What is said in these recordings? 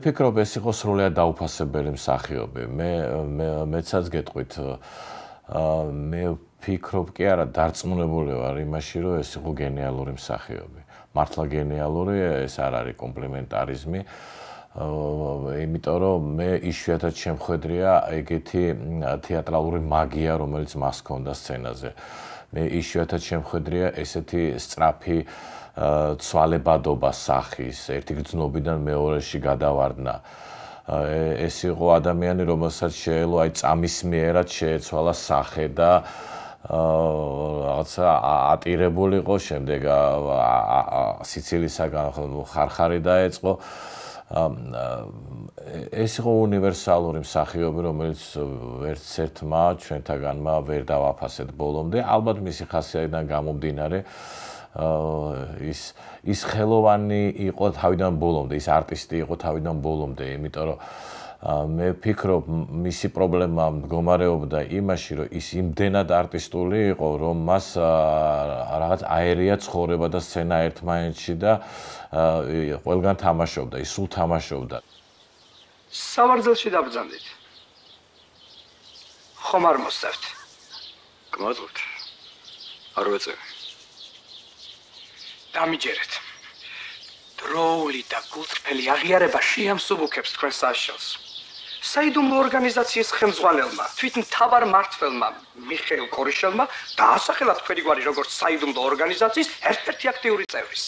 ვფიქრობ, ეს იყო სრულიად დაუფასებელი მსახიობი. მეცაც გეტყვით, მე ვფიქრობ კი არა, დარწმუნებული ვარ იმაში, რომ ეს იყო გენიალური მსახიობი. მართლა გენიალური, ეს არ არის კომპლიმენტარიზმი. იმიტომ რომ მე იშვიათად შემხედრია ეგეთი თეატრალური მაგია, რომელიც მას ჰქონდა სცენაზე. მე იშვიათად შემხედრია ესეთი სწრაფი ცვალებადობა სახის, ერთი გრძნობიდან მეორეში გადავარდნა. ეს იყო ადამიანი, რომელსაც შეელო აი წამისმიერად შეეცვალა სახე და რაღაცა ატირებულიყო, შემდეგ სიცილისაგან ხარხარი დაეწყო. ეს იყო უნივერსალური მსახიობი, რომელიც ვერც ერთმა ჩვენთაგანმა ვერ დავაფასეთ ბოლომდე. ალბათ მისი ხასიათიდან გამომდინარე, ის ხელოვანი იყო თავიდან ბოლომდე, ის არტისტი იყო თავიდან ბოლომდე, იმიტომ რომ მე ვფიქრობ, მისი პრობლემა მდგომარეობდა იმაში, რომ ის იმდენად არტისტული იყო, რომ მას რაღაც აერია ცხოვრება და სცენა ერთმანეთში და ყველგან თამაშობდა, ის სულ თამაშობდა. სავარძელში დაბრძანდით. ხომ არ მოსწევთ? გმადლობთ. არ ვეწევი. დამიჯერეთ. დროული და გულწრფელი აღიარება შეამსუბუქებს თქვენ საშიშელს. საიდუმლო ორგანიზაციის ხელმძღვანელმა, თვით მთავარ მმართველმა მიხეილ კორიშელმა დაასახელა თქვენი გვარი როგორც საიდუმლო ორგანიზაციის ერთ-ერთი აქტიური წევრის.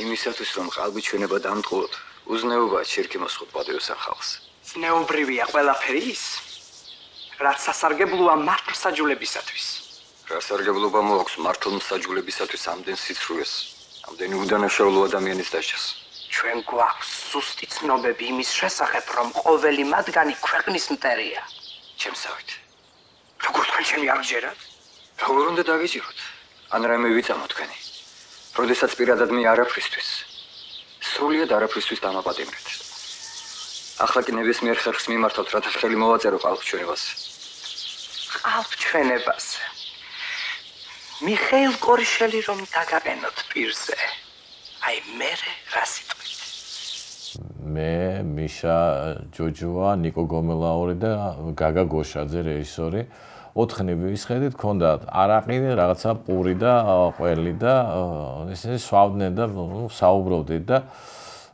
იმისათვის რომ ყალბი ჩვენება დამტყუოთ, უზნეობაა ჩერქიმოს ხუთბადეოს ახალს. ზნეობრივია ყველაფერი ის, რაც სასარგებლოა მართლმსაჯულებისათვის. რა სარგებლობა მოაქვს მართლმსაჯულებისათვის ამდენ სიცრუეს, ამდენი უდანაშაულო ადამიანის დასჯას? ჩვენ გვაქვს სუსტი ცნობები იმის შესახებ, რომ ყოველი მათგანი ქვეყნის მტერია. ჩემსავით. როგორ თქვენ ჩემი არ გჯერათ? როგორ უნდა დაგიჭიროთ? ან რაიმე ვიწამო თქვენი? როდესაც პირადად მე არაფრისთვის, სრულიად არაფრისთვის დამაპატიმრეთ. ახლა კი ნებისმიერ ხერხს მიმართავთ, რათა ხელი მოვაწერო ყალბჩვენებას. ყალბჩვენებაზე. მიხეილ კორიშელი რომ დაგაყენოთ პირზე. აი მე რა სიტყვით? მე მიშა ჯოჯოა, ნიკო გომელაური და გაგა გოშაძე რეჟისორი. 4 ვისხედით, ჰქონდათ არაყი, რაღაცა პური და ყველი და ისინი სვავდნენ და საუბრობდით და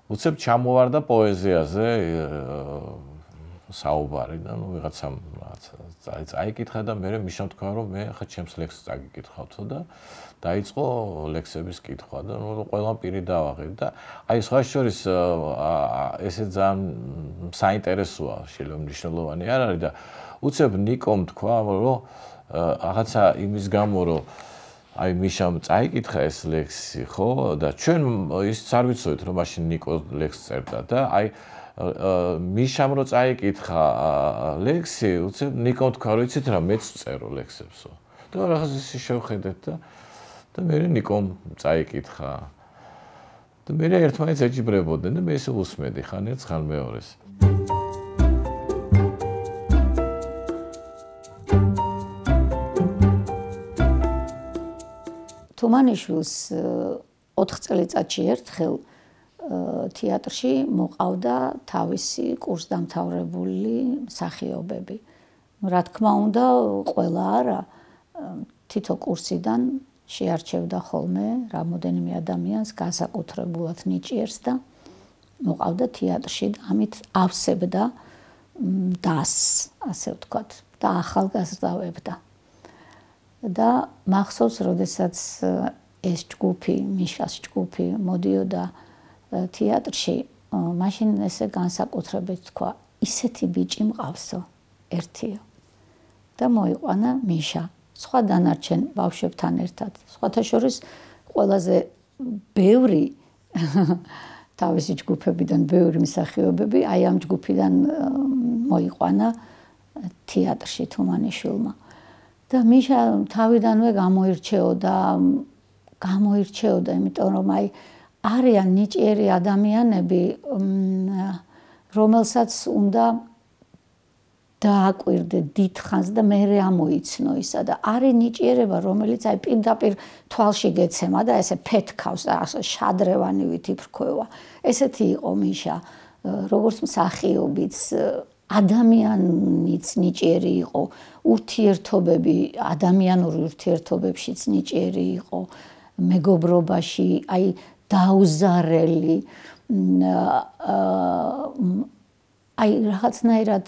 უცებ ჩამოვარდა პოეზიაზე საუბარი და ვიღაცამ წაიკითხა და მე მიშამ თქვა რომ მე ხა ჩემს ლექსს წაგიკითხავთო და დაიწყო ლექსების კითხვა და ყველამ პირი დავაღებ და აი სხვა შორის ესე ძალიან საინტერესოა, შეიძლება მნიშვნელოვანი არ არის და უცებ ნიკომ თქვა რომ რაღაცა იმის გამო რომ აი მიშამ წაიკითხა ეს ლექსი, ხო? და ჩვენ ის არ ვიცოდით რომ მაშინ ნიკო ლექსს წერდა და აი მიშამ რო წაიკითხა ლექსი, უცებ ნიკომ თქვა რომ იცით რა მეც წერო ლექსებსო. და რაღაც ისე შევხედეთ და მე ნიკომ წაიკითხა. და მე ერთმანეთს ეჯიბრებოდნენ და მე ისე უსმედი ხან ერთს ხან მეორეს. თუმანიშვილს 4 წელიწადში ერთხელ თეატრში მოყავდა თავისი კურსდამთავრებული მსახიობები. რა თქმა უნდა, ყველა არა, თითო კურსიდან შეარჩევდა ხოლმე რამოდენიმე ადამიანს, განსაკუთრებულად ნიჭიერს და მოყავდა თეატრში და ამით ავსებდა დასს, ასე ვთქვათ, და ახალგაზრდავებდა. და მახსოვს, როდესაც ეს ჯგუფი, მიშას ჯგუფი მოდიოდა თეატრში, მაშინ ესე განსაკუთრებით თქვა, ისეთი ბიჭი მყავსო, ერთიო. და მოიყვანა მიშა, სხვა დანარჩენ ბავშვებთან ერთად. სხვათა შორის ყველაზე ბევრი თავისი ჯგუფებიდან ბევრი მსახიობები აი ამ ჯგუფიდან მოიყვანა თეატრში თუმანიშვილმა. და მიშა თავიდანვე გამოირჩეოდა, იმიტომ რომ აი არიან ნიჭიერი ადამიანები, რომელსაც უნდა დააკვირდე დიდხანს და მერე ამოიცნო ისა და არის ნიჭიერება, რომელიც აი პირდაპირ თვალში გეცემა და ესე ფეთქავს და შადრევანივით იფრქვევა. ესეთი იყო მიშა. როგორც მსახიობიც ადამიანიც ნიჭიერი იყო, ურთიერთობები, ადამიანური ურთიერთობებშიც ნიჭიერი იყო, მეგობრობაში, აი დაუზარელი, აი რაღაცნაირად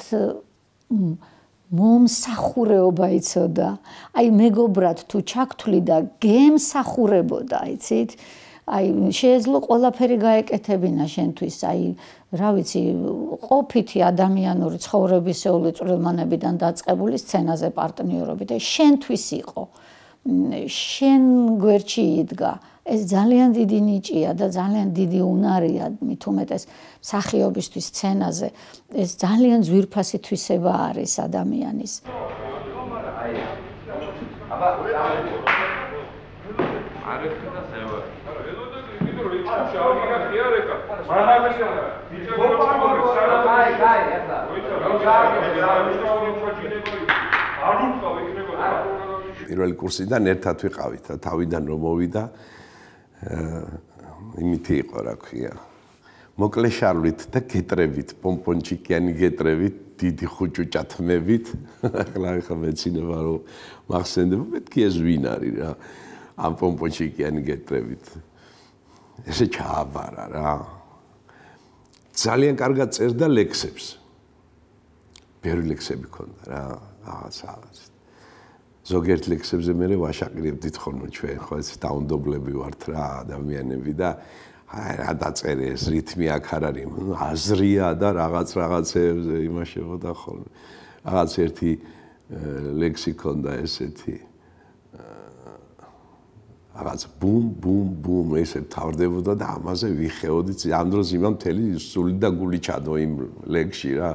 მომსახურეობა იცოდა, აი მეგობრად თუ ჩაგთვლიდა, გემსახურებოდა, იცით? აი შეეძლო ყველაფერი გაეკეთებინა შენთვის, აი რა ვიცი, ყოფითი ადამიანური ცხოვრებისეული წვრილმანებიდან დაწყებული სცენაზე პარტნიორობით, აი შენთვის იყო. შენ გვერდში იდგა. ეს ძალიან დიდი ნიჭია და ძალიან დიდი უნარია, მით უმეტეს მსახიობისთვის სცენაზე. ეს ძალიან ძვირფასი თვისება არის ადამიანის. პირველი კურსიდან ერთად ვიყავით და თავიდან რომ მოვიდა იმითი იყო რა ქვია მოკლე შარვლით და გეტრებით პომპონჩიკიანი გეტრებით დიდი ხუჭუჭათმებით ახლა მეცინება რომ მახსენდება მეთქი ეს ვინ არის რა ამ პომპონჩიკიანი გეტრებით ესე ჩააბარა რა ძალიან კარგად წერდა ლექსებს ბევრი ლექსები ქონდა რა რაღაც ზოგიერთ ლექსებზე მე ვაშაყირებდით ხოლმე ჩვენ ხო ეს დაუნდობლები ვართ რა ადამიანები და რა დაწერე ეს რითმი აქ არ არის აზრია და რაღაცებზე იმაშებოდა ხოლმე რაღაც ერთი ლექსი ქონდა ესეთი რაღაც ბუმ ბუმ ბუმ ესე თავდებოდა და ამაზე ვიხეოდით ამ დროს იმამ მთელი სული და გული ჩადო იმ ლექსში რა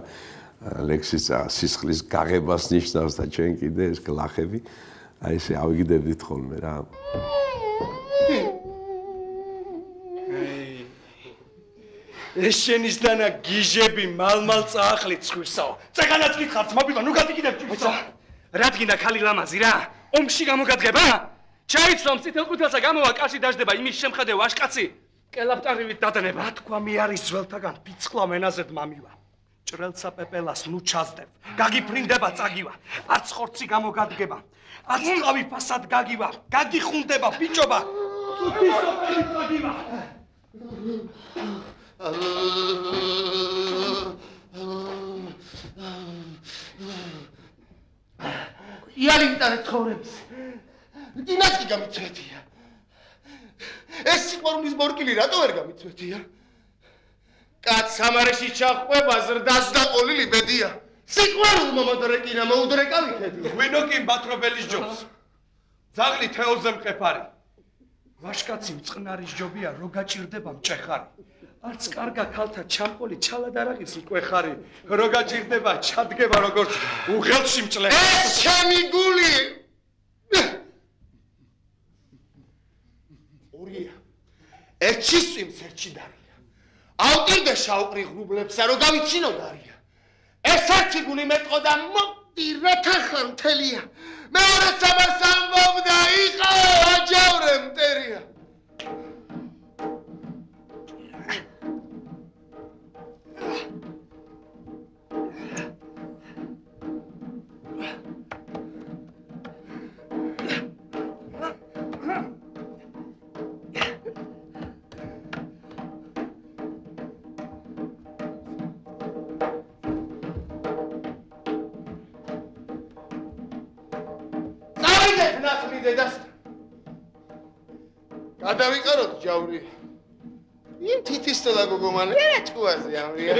ლექსის სისხლის გაღებას ნიშნავს და ჩვენ კიდე ეს გლახები აი ესე ავიგდებდით ხოლმე რა ეს შენიშნანა გიჟები მალ-მალ წაახლით ხვირსაო წეგანაც გითხართ მობილო ნუ გადიგიდებ ჭირსა რა დგინდა ხალი ლამაზი რა ომში გამოგადგება ჩაიცვამ წითელყვითელსა გამოვა კაში დაждდება იმის შემხედე ვაშკაცი კელაპტარივით დადნება რა თქვა მე არის ძველთაგან პიცხლა მენაზედ მამივა ჭრელცა პეპელას ნუ ჩაზდებ გაგიფრინდება წაგივა არც ხორცი გამოგადგება არც ტყავი ფასად გაგივა გაგიხუნდება ბიჭობა თუთისოფელი წაგივა იალინტარე ცხოვრების დინასტი გამიწვეთია ეს სიყვარულის მორკილი რატო ვერ გამიწვეთია კაც სამარეში ჩახვება ზრდას და ყოლილი ბედია სიყვარულმა მოდრეკინა მოუდრეკავითეთი ვინოკი ბათრობელის ჯობს ძაღლი თეოზე მყეფარი ვაშკაცი მწყნარის ჯობია რო გაჭირდება მჭეხარი არც კარგა ქალთა ჩამყოლი ჩალად არ აღის მკვეხარი რო გაჭირდება ჩადგება როგორც უღელში მჭლე ეს ჩემი გული ორია ეს ჩისვიმს ერთში დარია ავტირდე შაუყრი ღრუბლებსა რო გავიჩინო დარია ეს ერთი გული მეტყოდა მოდი რა თახა მთელია მეორე სამას ამბობდა იყო აჯავრე მტერია გადავიყაროთ ჯაური იმ თითისტელა გოგომან რა ჭუაზე ამრია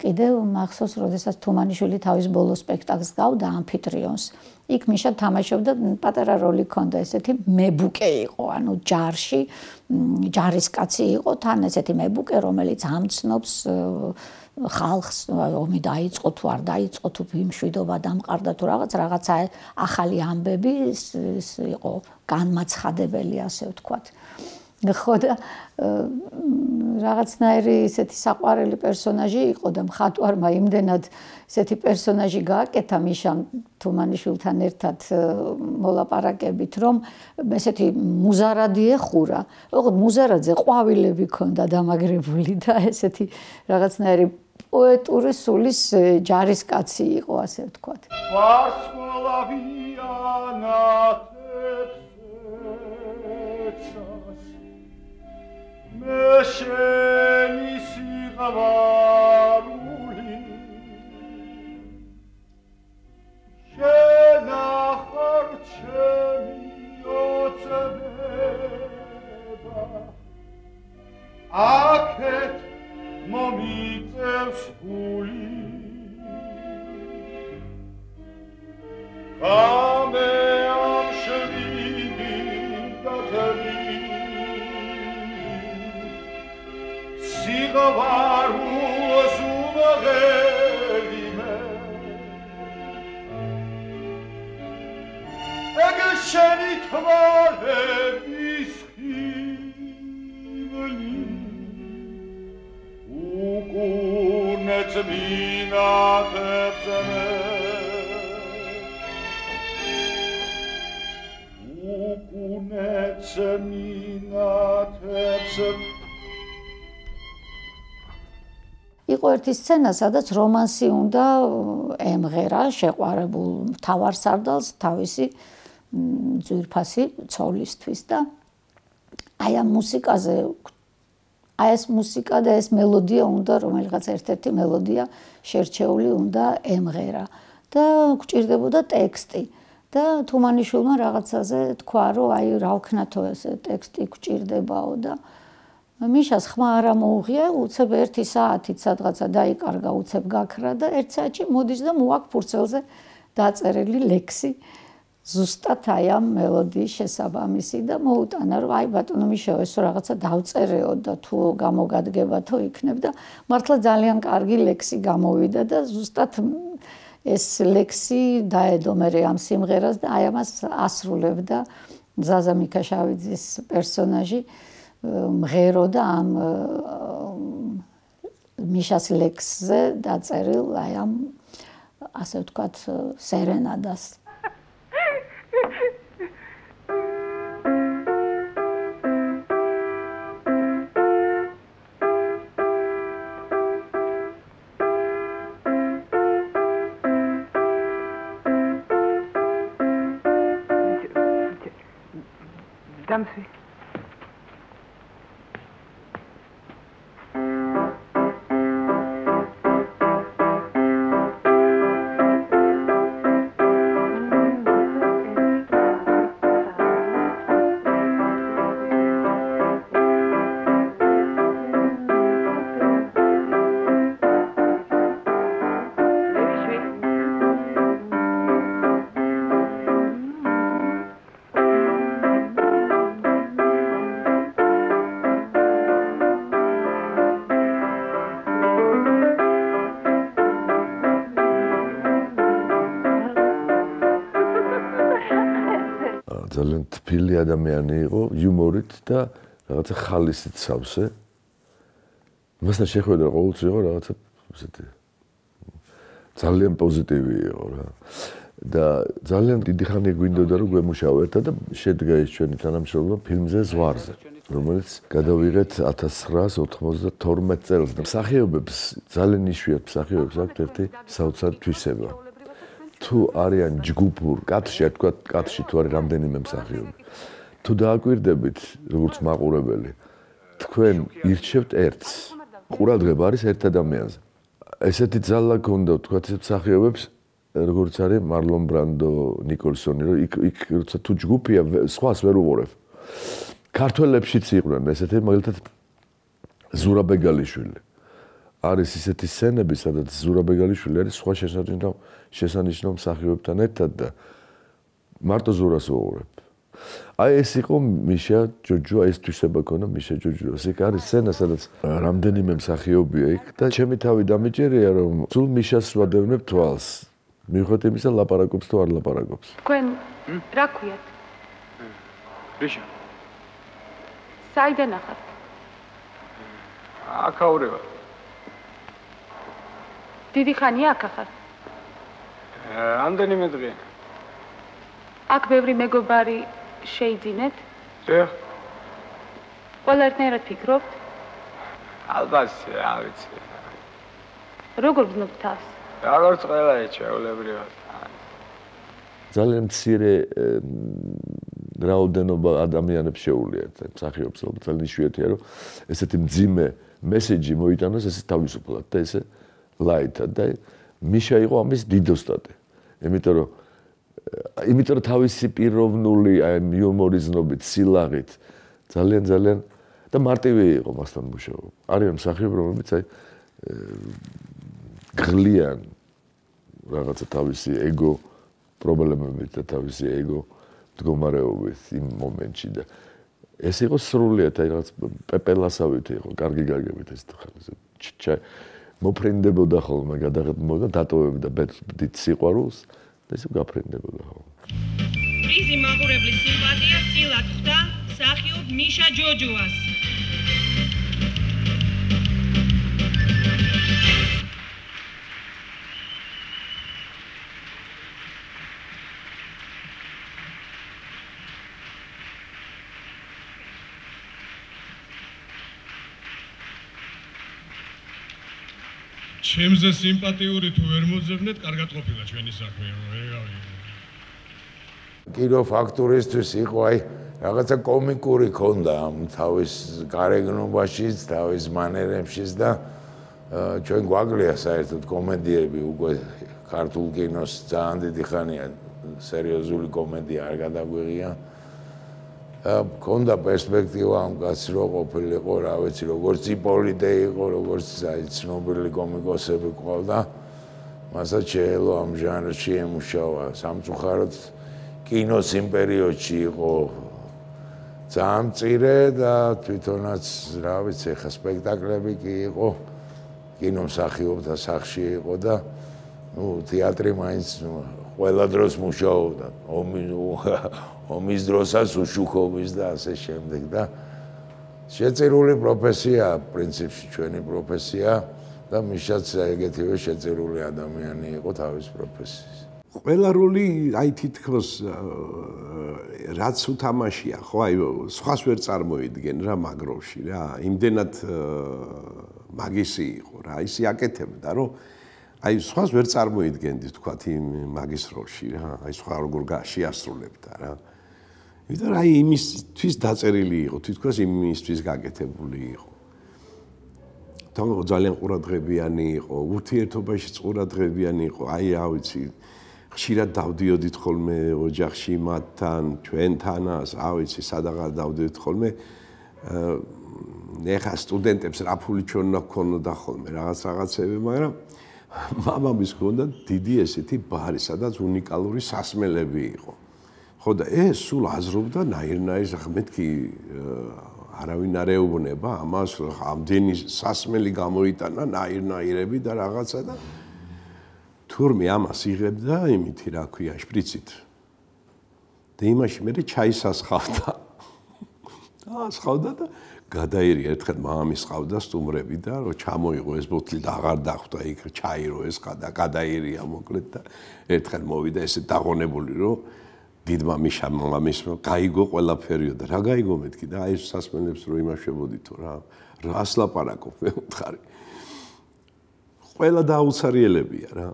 კიდევ მახსოვს, როდესაც თუმანიშვილი თავის ბოლო სპექტაკლს გავდა ამფიტრიონს. იქ მიშა თამაშობდა პატარა როლი ჰქონდა ესეთი მებუკე იყო, ანუ ჯარში, ჯარისკაცი იყო, თან ესეთი მებუკე, რომელიც ამცნობს ხალხს, ომი დაიწყო თუ არ დაიწყო, თუ მშვიდობა დამყარდა თუ რაღაცა ახალი ამბები იყო განმაცხადებელი, ასე ვთქვათ. ხო და რაღაცნაირი ისეთი საყვარელი პერსონაჟი იყო და მხატვარმა იმდენად ესეთი პერსონაჟი გააკეთა მიშამ თუმანიშვილთან ერთად მოლაპარაკებით, რომ ესეთი მუზარადი ეხურა. ოღონდ მუზარაძე ყვავილები ქონდა დამაგრებული და ესეთი რაღაცნაირი პოეტური სულის ჯარისკაცი იყო, ასე ვთქვათ. მეშენი სიყვარული შენახარ ჩემი ოცნება აქეთ მომიწევს გული გამე ამ შვიდი დათელი სიყვარულს უმღერი მე ეგ შენი თვალების ხიბლი უკუნეც მინათებს მე უკუნეც მინათებს იყო ერთი სცენა, სადაც რომანსი უნდა ემღერა შეყვარებულ მთავარსარდალს თავისი ძვირფასი ცოლისთვის და აი ამ მუსიკაზე აი ეს მუსიკა და ეს მელოდია უნდა რომელიღაც ერთ-ერთი მელოდია შერჩეული უნდა ემღერა და გვჭირდებოდა ტექსტი და თუმანიშვილმა რაღაცაზე თქვა რომ აი რა ვქნათო ესე ტექსტი გვჭირდებაო და მიშას ხმა არ მოუღია, უცებ 1 საათით სადღაცა დაიკარგა, უცებ გაქრა და 1 საათში მოდის და მოაქვს ფურცელზე დაწერილი ლექსი ზუსტად აი ამ მელოდიის შესაბამისი და მოუტანა რომ აი ბატონო მიშაო ეს რაღაცა დავწერეო და თუ გამოგადგებათო იქნებ და მართლა ძალიან კარგი ლექსი გამოვიდა და ზუსტად ეს ლექსი დაედო მე ამ სიმღერას და აი ამას ასრულებდა ზაზა მიქაშავიძის პერსონაჟი მღერო და ამ მიშას ლექსზე დაწერილ აი ამ ასე ვთქვათ სერენადას დამსვი ძალიან თბილი ადამიანი იყო, იუმორით და რაღაცა ხალისით სავსე. მასთან შეხვედრა ყოველთვის იყო რაღაცა ესეთი ძალიან პოზიტივი იყო რა. და ძალიან დიდი ხანი გვინდოდა რომ გვემუშაო ერთად და შედგა ის ჩვენი თანამშრომლობა ფილმზე ზვარზე, რომელიც გადავიღეთ 1992 წელს და მსახიობებს ძალიან იშვიათ მსახიობებს აქვთ ერთი საოცარი თვისება. თუ არიან ჯგუფურ კადრში, თქვა კადრში თუ არის რამდენიმე მსახიობი. თუ დააკვირდებით, როგორც მაყურებელი, თქვენ ირჩევთ ერთს. ყურადღება არის ერთ ადამიანზე. ესეთი ძალა გქონდა, თქვა ეს მსახიობებს, როგორც არის მარლონ ბრანდო, ნიკოლსონი, რომ იქ როცა თუ ჯგუფია, სხვას ვერ უყურებ. ქართველებშიც იყვნენ ესეთი, მაგალითად ზურაბ ბეგალიშვილი. არის ისეთი სცენები, სადაც ზურაბ ბეგალიშვილი არის სხვა შესანიშნავ მსახიობებთან ერთად და მარტო ზურას უყურებ. აი ეს იყო მიშა ჯოჯო, ეს თვისება ქონა მიშა ჯოჯოს. იქ არის სცენა, სადაც რამდენიმე მსახიობია იქ და ჩემი თავი დამიჯერია, რომ სულ მიშას ვადევნებ თვალს. მიუხედავად იმისა, ლაპარაკობს თუ არ ლაპარაკობს. თქვენ რა ქვიათ? რიშა. საიდან ახარ? აქაურება. დიდი ხანია აქ ახარ? რამდენიმე დღე. აქ ბევრი მეგობარი შეიძინეთ? დიახ. ყველანაირად ფიქრობთ? ალბათ, რა ვიცი. როგორ გზნობთ თავს? როგორც ყველა ეჩვეულებრივად. ძალიან მცირე რაოდენობა ადამიანებს შეუულიათ მსახიობს, ძალიან იშვიათია, რომ ესეთი მძიმე მესეჯი მოიტანოს ესე თავისუფლად და ესე ლაითად და მიშა იყო ამის დიდოსტატი. იმიტომ რომ თავისი პიროვნული იუმორიზნობით, სილაღით ძალიან და მარტივი იყო მასთან მუშაობა. არიან მსახიობები, რომლებიც გლიან რაღაცა თავისი ეგო პრობლემებით და თავისი ეგო მდგომარეობით იმ მომენტში და ეს იყო სრულიად რაღაც პეპელასავით იყო, კარგი გაგებით ეს ხალხი. მოფრინდებოდა ხოლმე გადაღებდა დატოვებდა დიდ სიყვარულს და ისე გაფრინდებოდა ხოლმე. პრიზი მაყურებლის სიმპათიას წილად ხვდა მსახიობ მიშა ჯოჯოას. ჩემზე სიმპათიური თუ ვერ მოძებნეთ, კარგად ყოფილა ჩვენი საქმე. კინო ფაქტურისთვის იყო რაღაცა კომიკური ქონდა ამ თავის გარეგნობაშიც, თავის მანერებშიც და ჩვენ გვაკლია საერთოდ კომედიები უკვე ქართულ კინოს ძალიან დიდი ხანია სერიოზული კომედია არ გადაგვიღია. ქონდა პერსპექტივა ამ კაცს რო ყოფილიყო, რა ვიცი, როგორც იპოლიტე იყო, როგორც ცნობილი კომიკოსები ყავდა. მასაც შეელო ამ ჟანრში ემუშავა. სამწუხაროდ კინოს იმ პერიოდში იყო ძალიან მწირე და თვითონაც, რა ვიცი, ხა სპექტაკლები კი იყო, კინომსახიობთა სახში იყო და თეატრი მაინც ყველა დროს მუშაობდა. ომის დროსაც უშუქობის და ასე შემდეგ და შეწირული პროფესია, პრინციპში ჩვენი პროფესია და მიშაც ეგეთივე შეწირული ადამიანი იყო თავის პროფესიის. ყველა როლი თითქოს რაც უთამაშია, ხო, სხვას ვერ წარმოიდგენ რა მაგროვში რა. იმდენად მაგისი იყო რა, ისი აკეთებდა, რომ სხვას ვერ წარმოიდგენდით თქვათ იმ მაგის როლში რა. სხვა როგორ შეასრულებდა რა. იმიტომ რომ იმისთვის დაწერილი იყო, თითქოს იმისთვის გაკეთებული იყო. თუმცა ძალიან ყურადღებიანი იყო, ურთიერთობაში ყურადღებიანი იყო. რა ვიცი, ხშირად დავდიოდით ხოლმე ოჯახში მათთან, ჩვენთანაც, რა ვიცი, სადაღარ დავდიოდით ხოლმე. ეხა სტუდენტებს რა ფული ჩვენა გქონოდა ხოლმე, რაღაცები, მაგრამ მამამის ჰქონდა დიდი ესეთი ბარი, სადაც უნიკალური სასმელები იყო. ხო და ეს სულ აზრობდა ნაირ-ნაირ მეთქი არავინ არ ეუბნება ამას, ამდენი სასმელი გამოიტანა ნაირ-ნაირები და რაღაცა და თურმე ამას იღებდა იმითი რა ქვია შპრიცით. და იმაში მე ჩაისას ხავდა. ასხავდა და გადაირი ერთხელ მამის ყავდა სტუმრები და რომ ჩამოიღო ეს ბოთლი და აღარ დახვდა იქ ჩაირო ეს და გადაირია მოკლედ და ერთხელ მოვიდა ესე დაღონებული რომ დიდმა მიშამ მამის გაიგო ყველაფერი და რა გაიგო მეთქი და აი ეს სასმელებს რო იმაშებოდითო რა რას ლაპარაკობ მე ვთხარი ყველა დაუცარიელებია რა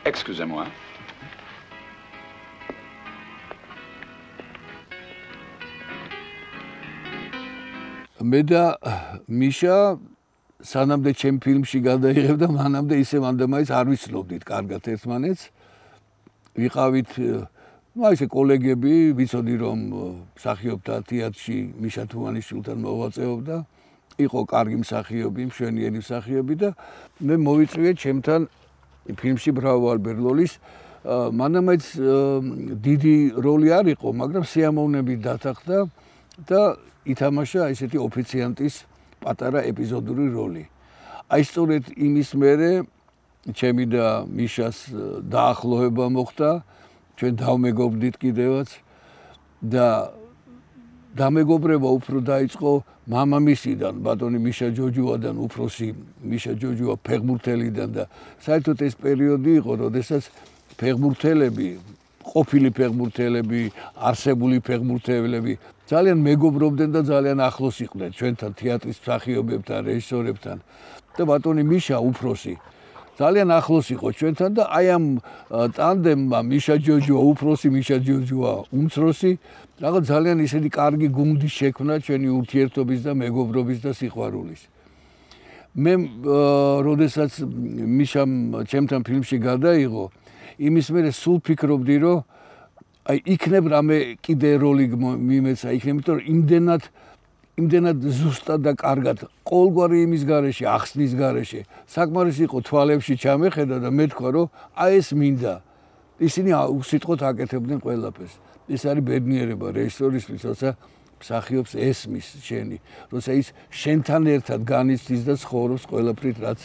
Excusez-moi. მე და მიშა სანამდე ჩემ ფილმში გადაიღებდა, მანამდე ისე მანდამაის არ ვიცნობდით კარგად ერთმანეთს. ვიყავით, ისე კოლეგები, ვიცოდი რომ მსახიობთა თეატრში მიშა თუმანიშვილთან მოღვაწეობდა. იყო კარგი მსახიობი, მშვენიერი მსახიობი და მე მოვიწვიე ჩემთან ფილმში ბრავო ალბერ ლოლის მანამაც დიდი როლი არ იყო, მაგრამ სიამოვნებით დათანხმდა და ითამაშა ესეთი ოფიციანტის პატარა ეპიზოდური როლი. აი სწორედ იმის მერე ჩემი და მიშას დაახლოება მოხდა, ჩვენ დავმეგობრდით კიდევაც და დამეგობრება უფრო დაიწყო მამამისიდან, ბატონი მიშა ჯოჯუადან, უფროსი მიშა ჯოჯუა ფეხბურთელიდან და საერთოდ ეს პერიოდი იყო, როდესაც ფეხბურთელები, ყოფილი ფეხბურთელები, არსებული ფეხბურთელები ძალიან მეგობრობდნენ და ძალიან ახლოს იყვნენ ჩვენთან თეატრის მსახიობებთან, რეჟისორებთან და ბატონი მიშა უფროსი ძალიან ახლოს იყო ჩვენთან და აი ამ ტანდემმა მიშა ჯოჯუა უფროსი, მიშა ჯოჯუა უმცროსი რაღაც ძალიან ისეთი კარგი გუნდი შექმნა ჩვენი ურთიერთობის და მეგობრობის და სიყვარულის. მე როდესაც მიშამ ჩემთან ფილმში გადაიღო, იმის მერე სულ ფიქრობდი, რომ აი იქნებ რამე კიდე როლი მიმეცა, იქნებ, იმიტომ რომ იმდენად ზუსტად და კარგად ყოველგვარი იმის გარეშე, ახსნის გარეშე, საკმარისი იყო თვალებში ჩამეხედა და მე თქვა, რომ აი ეს მინდა. ისინი უსიტყვოდ აკეთებდნენ ყველაფერს. ეს არის ბედნიერება რეჟისორისთვის, როცა მსახიობს ესმის შენი, როცა ის შენთან ერთად განიცდის და ცხოვრობს ყველაფრით, რაც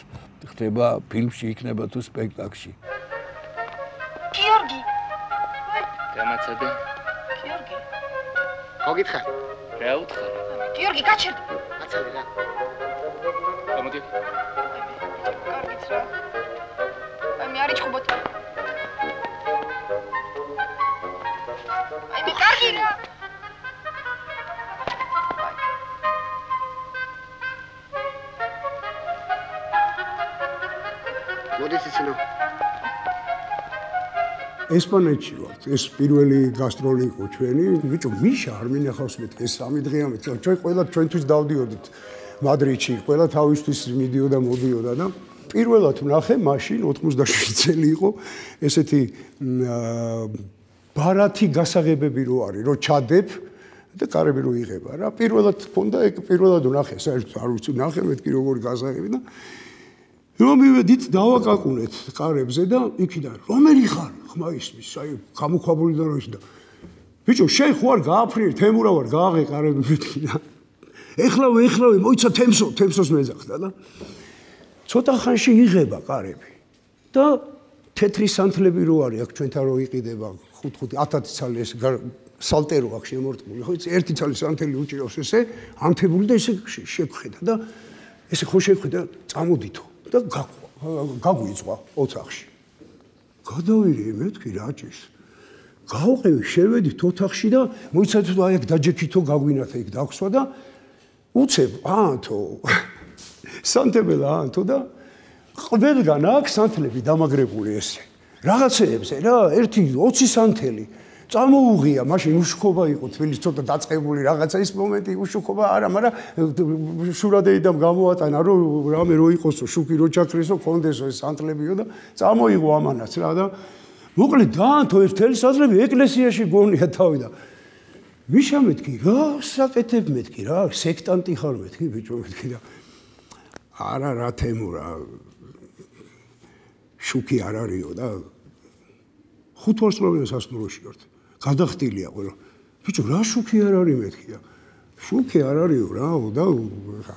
ხდება ფილმში, იქნება თუ სპექტაკლში. გიორგი. დამაცადე. გიორგი. მოგითხარ. რა უთხარ? გიორგი, გაჩერდი. აცადე რა. გამოდი. კარგით რა. აი მე არის ხუბოთ. აი მე კარგი რა. მოდის ისინო. ესპანეთში ვართ. ეს პირველი გასტროლი იყო ჩვენი. ბიჭო, მიშა არ მინახავს მეთქი, ეს 3 დღეა მეთქი. ჩვენ ყველა ჩვენთვის დავდიოდით მადრიდში, ყველა თავისთვის მიდიოდა, მოდიოდა და პირველად ვნახე მაშინ 87 წელი იყო ესეთი ბარათი გასაღებები რო არის, რო ჩადებ და კარები რო იღება რა. პირველად მქონდა ეგ, პირველად ვნახე, საერთოდ არ ვიცი, ვნახე მეთქი როგორი გასაღები და რომ მივედით დავაკაკუნეთ კარებზე და იქიდან რომელი ხარ? ხმა ისმის, აი გამოქვაბულიდან რო ისდა. ბიჭო, შენ ხო არ გააფრინე, თემურა ვარ, გააღე კარები მეთქი და ეხლავე, მოიცა თემსოს მეძახდა და ცოტა ხანში იღება კარები. და თეთრი სანთლები რო არის, აქ ჩვენთან რო იყიდება 5-5 1000 ცალი ეს სალტერო აქვს შემორტყმული, ხო იცი, ერთი ცალი სანთელი უჭირავს ესე, ანთებული და ესე შეგხედა და ესე ხო შეგხედა, წამოდითო და გაგვიწვა ოთახში. გადავირე მეთქი რაჭის. გავყევი, შევედით ოთახში და მოიცადეთ აი აქ დაჯექითო გაგვინათა იქ დაგსვა და უცებ აანთო. სანთებელა აანთო და ყველგან აქ სანთლები დამაგრებული ესე. რაღაცეებზე რა, ერთი 20 სანთელი წამოუღია, მაშინ უშქობა იყო თბილისში ცოტა დაწყებული რაღაცა ის მომენტი უშქობა არა, მაგრამ შურადეიდამ გამოატანა რომ რამე რო იყოსო, შუქი რო ჩაქრესო, კონდესო ეს სანთლებიო და წამოიღო ამანაც რა და მოკლედ დაანთო ერთელი სანთლები ეკლესიაში გონია თავი და მიშა მეთქი რა საკეთებ მეთქი რა სექტანტი ხარ მეთქი ბიჭო მეთქი და არა რა თემურა შუქი არ არისო და 5 ვარსკვლავიან სასტუმროში ვართ. გადახტილია ყველა. ბიჭო, რა შუქი არ არის მეთქი და შუქი არ არისო რაო და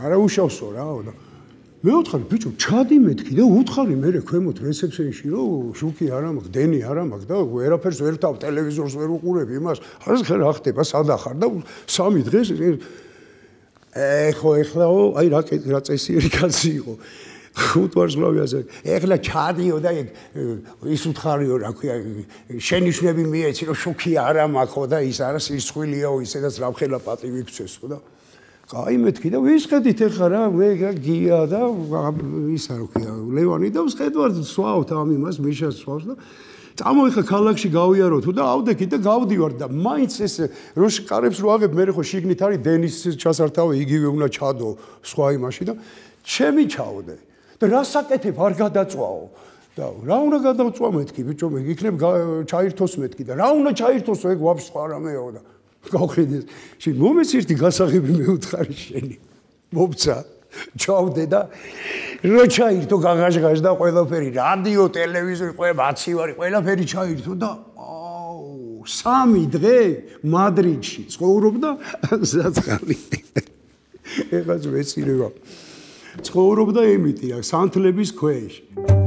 არა უშავსო რაო და მე ვთხარი, ბიჭო, ჩადი მეთქი და უთხარი მე ქვემოთ რეცეპციაში რომ შუქი არ მაქვს, დენი არ მაქვს და ვერაფერს ვერ თავ ტელევიზორს ვერ უყურებ იმას. არის რა ხდება, სად ახარ და 3 დღეს ეხლაო, აი რა წესიერი კაცი იყო. 5 ვარსკვლავიაზე ეხლა ჩადიო და ის უთხარიო რა ქვია შენიშვნები მიეცი რომ შუქი არა მაქვს და ის არა სისხვილიაო ისედაც რამხელა პატივი გწესო და კაი მეთქი და ვისხედით ეხლა რა მე გია და ისა რა ქვია ლევანი და ვსხედვარ სვავთ ამ იმას მიშას სვავს და წამოიხა ქალაქში გავიარო თუ და ავდექი და გავდივარ და მაინც ეს რო კარებს რო აღებ მე ხო შიგნით არის დენის ჩასართავი იგივე უნდა ჩადო სხვა იმაში და ჩემი ჩავდე და რა საკეთებ არ გადაწვაო და რა უნდა გადავწვა მეთქი ბიჭო მე იქნებ ჩაირთოს მეთქი და რა უნდა ჩაირთოსო ეგ ვაფშე სხვა რამეო და გავხედეს შენ მომეც ერთი გასაღები მე უთხარი შენი მომცა ჩავდე და რო ჩაირთო გაღაშღაშ და ყველაფერი რადიო, ტელევიზორი, მაცივარი, ყველაფერი ჩაირთო და 3 დღე მადრიდში ცხოვრობდა საცხარი. ეხლა ვეცილება. ცხოვრობდა იმითი, სანთლების ქვეშ.